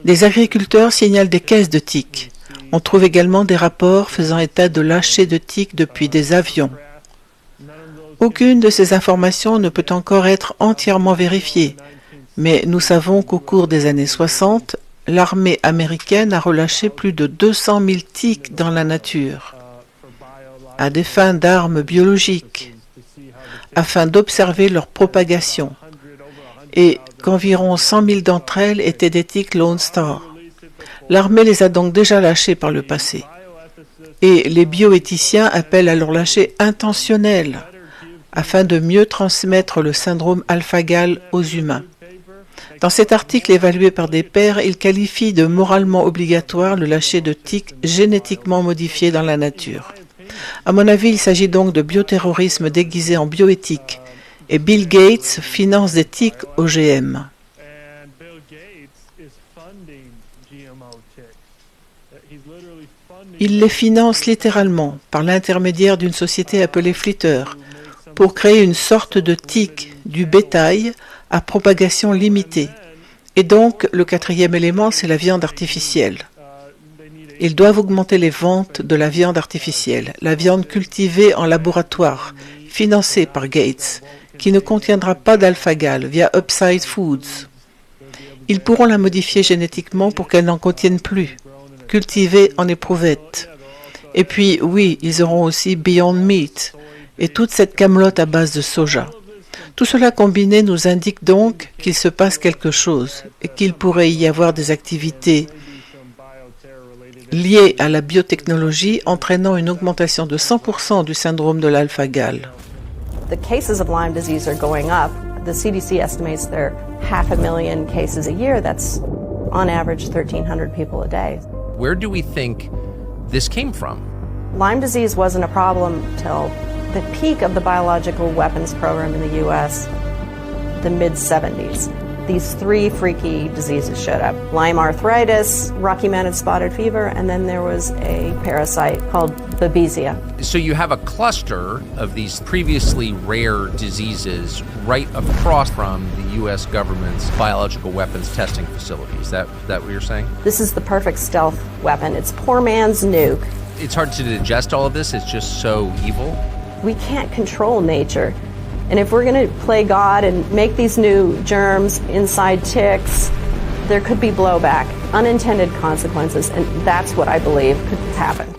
Des agriculteurs signalent des caisses de tiques. On trouve également des rapports faisant état de lâcher de tiques depuis des avions. Aucune de ces informations ne peut encore être entièrement vérifiée, mais nous savons qu'au cours des années 60, l'armée américaine a relâché plus de 200 000 tiques dans la nature, à des fins d'armes biologiques, afin d'observer leur propagation, et qu'environ 100 000 d'entre elles étaient des tiques Lone Star. L'armée les a donc déjà lâchées par le passé, et les bioéthiciens appellent à leur lâcher intentionnel, afin de mieux transmettre le syndrome alpha-gal aux humains. Dans cet article évalué par des pairs, ils qualifient de moralement obligatoire le lâcher de tiques génétiquement modifiées dans la nature. À mon avis, il s'agit donc de bioterrorisme déguisé en bioéthique, et Bill Gates finance des tiques OGM. Il les finance littéralement par l'intermédiaire d'une société appelée Flitter, pour créer une sorte de tique du bétail à propagation limitée. Et donc, le quatrième élément, c'est la viande artificielle. Ils doivent augmenter les ventes de la viande artificielle, la viande cultivée en laboratoire, financée par Gates, qui ne contiendra pas d'alpha-gal via Upside Foods. Ils pourront la modifier génétiquement pour qu'elle n'en contienne plus, cultivée en éprouvette. Et puis, oui, ils auront aussi Beyond Meat et toute cette camelote à base de soja. Tout cela combiné nous indique donc qu'il se passe quelque chose et qu'il pourrait y avoir des activités liées à la biotechnologie entraînant une augmentation de 100% du syndrome de l'alpha-gal. The cases of Lyme disease are going up. The CDC estimates there are 500,000 cases a year. That's on average 1,300 people a day. Where do we think this came from? Lyme disease wasn't a problem till the peak of the biological weapons program in the U.S., the mid-70s. These three freaky diseases showed up. Lyme arthritis, Rocky Mountain spotted fever, and then there was a parasite called Babesia. So you have a cluster of these previously rare diseases right across from the U.S. government's biological weapons testing facility. Is that what you're saying? This is the perfect stealth weapon. It's poor man's nuke. It's hard to digest all of this. It's just so evil. We can't control nature. And if we're going to play God and make these new germs inside ticks, there could be blowback, unintended consequences, and that's what I believe could happen.